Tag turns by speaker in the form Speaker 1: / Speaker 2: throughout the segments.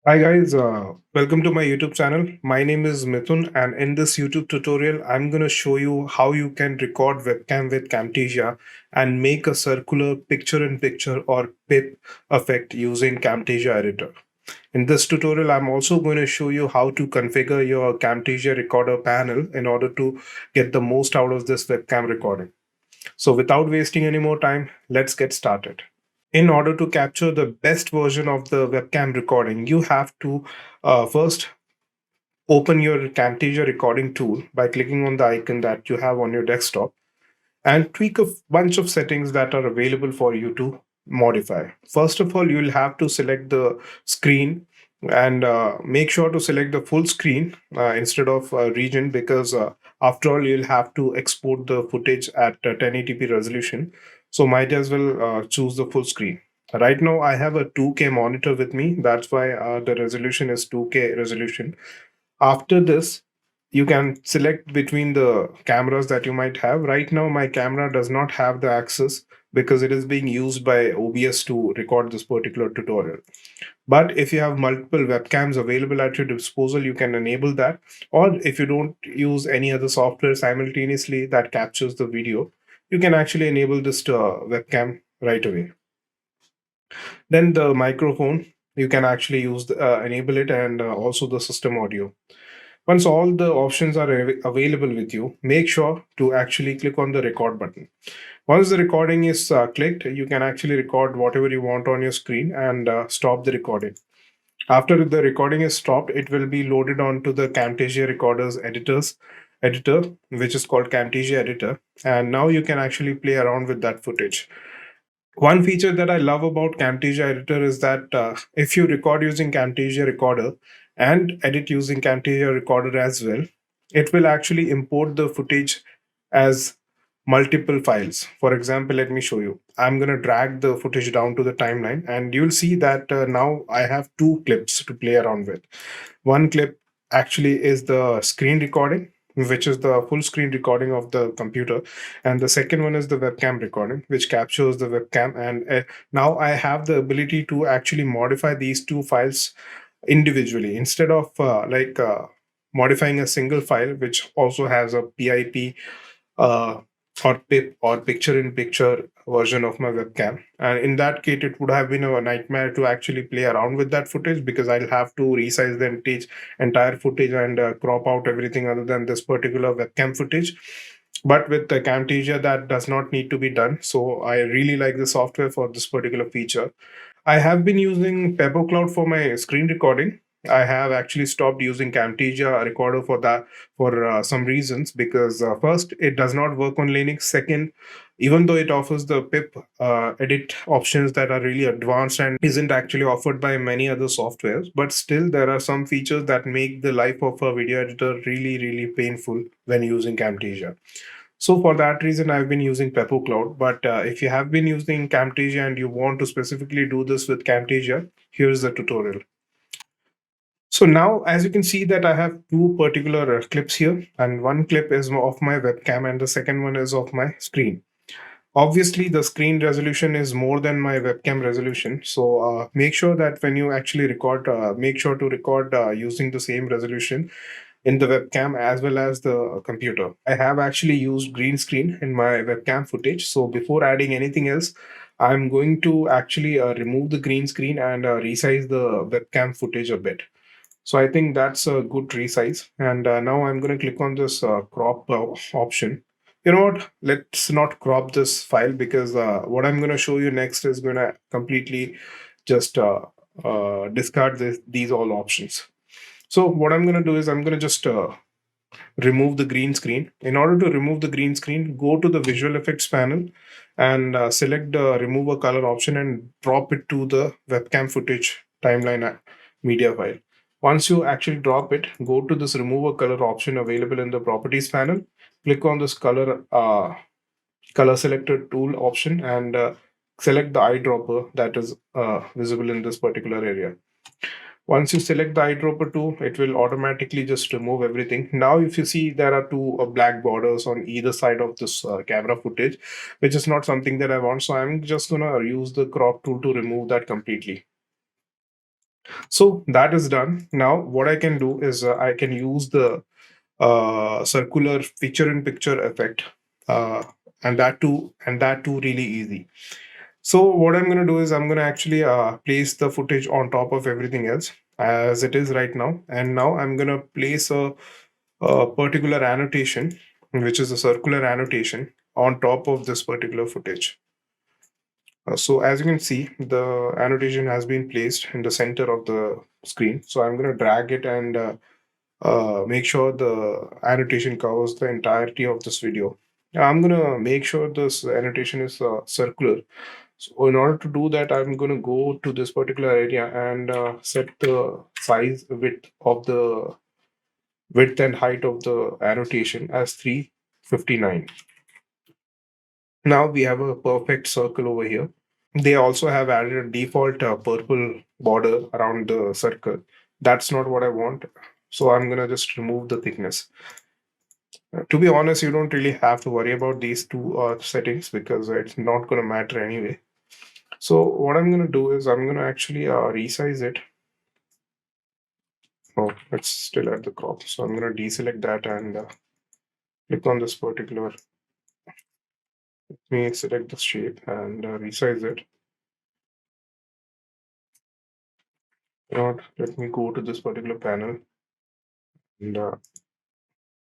Speaker 1: Hi guys, welcome to my YouTube channel. My name is Mithun, and in this YouTube tutorial, I'm going to show you how you can record webcam with Camtasia and make a circular picture-in-picture or PIP effect using Camtasia editor. In this tutorial, I'm also going to show you how to configure your Camtasia recorder panel in order to get the most out of this webcam recording. So without wasting any more time, let's get started. In order to capture the best version of the webcam recording, you have to first open your Camtasia recording tool by clicking on the icon that you have on your desktop and tweak a bunch of settings that are available for you to modify. First of all, you'll have to select the screen and make sure to select the full screen instead of region because after all, you'll have to export the footage at 1080p resolution. So might as well choose the full screen. Right now, I have a 2K monitor with me. That's why the resolution is 2K resolution. After this, you can select between the cameras that you might have. Right now, my camera does not have the access because it is being used by OBS to record this particular tutorial. But if you have multiple webcams available at your disposal, you can enable that. Or if you don't use any other software simultaneously that captures the video, you can actually enable this webcam right away. Then the microphone, you can actually use enable it, and also the system audio. Once all the options are available with you, make sure to actually click on the record button. Once the recording is clicked, you can actually record whatever you want on your screen and stop the recording. After the recording is stopped, it will be loaded onto the Camtasia Recorder's editor, which is called Camtasia Editor. And now you can actually play around with that footage. One feature that I love about Camtasia Editor is that if you record using Camtasia Recorder and edit using Camtasia Recorder as well, it will actually import the footage as multiple files. For example, let me show you. I'm going to drag the footage down to the timeline, and you'll see that now I have two clips to play around with. One clip actually is the screen recording, which is the full screen recording of the computer, and the second one is the webcam recording, which captures the webcam. And now I have the ability to actually modify these two files individually instead of modifying a single file, which also has a PIP uh, or PIP or picture in picture version of my webcam. And in that case, it would have been a nightmare to actually play around with that footage because I'll have to resize the entire footage and crop out everything other than this particular webcam footage. But with the Camtasia, that does not need to be done. So I really like the software for this particular feature. I have been using Pepper Cloud for my screen recording. I have actually stopped using Camtasia Recorder for that for some reasons because first, it does not work on Linux. Second, even though it offers the pip edit options that are really advanced and isn't actually offered by many other softwares, but still there are some features that make the life of a video editor really really painful when using Camtasia. So for that reason, I've been using Pepper Cloud. But if you have been using Camtasia and you want to specifically do this with Camtasia, here's the tutorial. So now, as you can see that I have two particular clips here, and one clip is of my webcam and the second one is of my screen. Obviously, the screen resolution is more than my webcam resolution. So make sure that when you actually record, make sure to record using the same resolution in the webcam as well as the computer. I have actually used green screen in my webcam footage. So before adding anything else, I'm going to actually remove the green screen and resize the webcam footage a bit. So I think that's a good resize. And now I'm going to click on this crop option. You know what? Let's not crop this file because what I'm going to show you next is going to completely just discard these all options. So what I'm going to do is I'm going to just remove the green screen. In order to remove the green screen, go to the visual effects panel and select the remove a color option and drop it to the webcam footage timeline media file. Once you actually drop it, go to this remove a color option available in the properties panel. Click on this color selector tool option and select the eyedropper that is visible in this particular area. Once you select the eyedropper tool, it will automatically just remove everything. Now, if you see, there are two black borders on either side of this camera footage, which is not something that I want. So I'm just gonna use the crop tool to remove that completely. So that is done. Now what I can do is I can use the circular picture in picture effect, uh, and that too really easy. So what I'm going to do is I'm going to actually place the footage on top of everything else as it is right now, and now I'm going to place a particular annotation, which is a circular annotation, on top of this particular footage. So as you can see, the annotation has been placed in the center of the screen. So I'm going to drag it and make sure the annotation covers the entirety of this video. Now, I'm going to make sure this annotation is circular. So in order to do that, I'm going to go to this particular area and set the size width and height of the annotation as 359. Now we have a perfect circle over here. They also have added a default purple border around the circle. That's not what I want. So I'm going to just remove the thickness. To be honest, you don't really have to worry about these two settings because it's not going to matter anyway. So what I'm going to do is I'm going to actually resize it. Oh, it's still at the crop. So I'm going to deselect that and click on this particular. Let me select the shape and resize it. You know what? Let me go to this particular panel and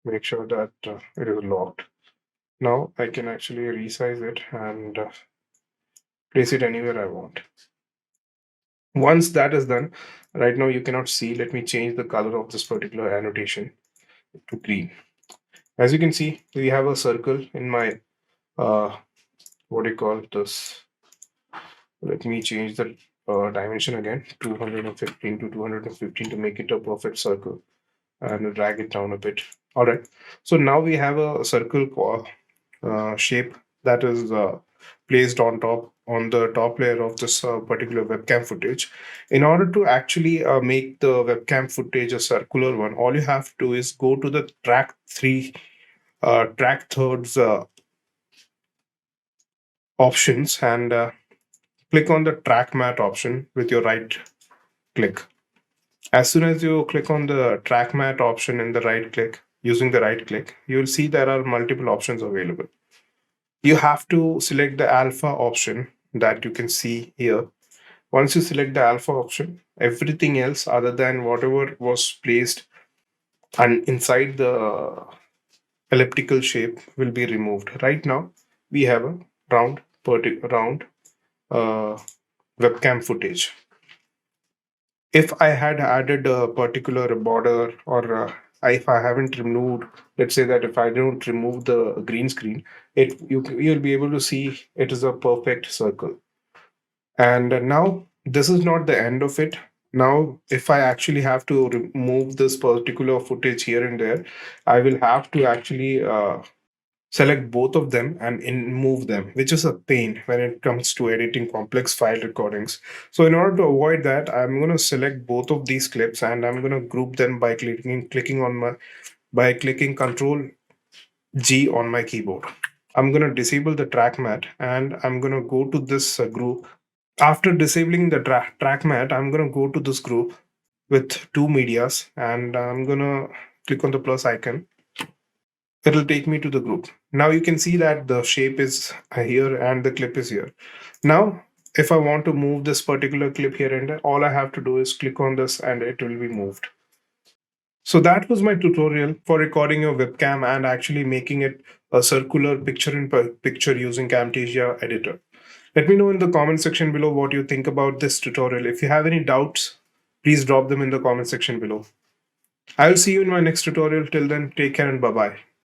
Speaker 1: make sure that it is locked. Now I can actually resize it and place it anywhere I want. Once that is done, right now you cannot see. Let me change the color of this particular annotation to green. As you can see, we have a circle in my what do you call this? Let me change the dimension again, 215 to 215 to make it a perfect circle, and drag it down a bit. All right. So now we have a circle shape that is placed on the top layer of this particular webcam footage. In order to actually make the webcam footage a circular one, all you have to do is go to the track thirds options and click on the track matte option with your right click. As soon as you click on the track matte option in the right click, using the right click, you will see there are multiple options available. You have to select the alpha option that you can see here. Once you select the alpha option, everything else other than whatever was placed and inside the elliptical shape will be removed. Right now, we have a round uh, webcam footage. If I had added a particular border or if I haven't removed, let's say that if I don't remove the green screen, you'll be able to see it is a perfect circle. And now this is not the end of it. Now, if I actually have to remove this particular footage here and there, I will have to actually select both of them and move them, which is a pain when it comes to editing complex file recordings. So in order to avoid that, I'm going to select both of these clips and I'm going to group them by clicking Control G on my keyboard. I'm going to disable the track mat and I'm going to go to this group. After disabling the track mat, I'm going to go to this group with two medias and I'm going to click on the plus icon. It'll take me to the group. Now you can see that the shape is here and the clip is here. Now, if I want to move this particular clip here and there, all I have to do is click on this and it will be moved. So that was my tutorial for recording your webcam and actually making it a circular picture in picture using Camtasia editor. Let me know in the comment section below what you think about this tutorial. If you have any doubts, please drop them in the comment section below. I'll see you in my next tutorial. Till then, take care and bye-bye.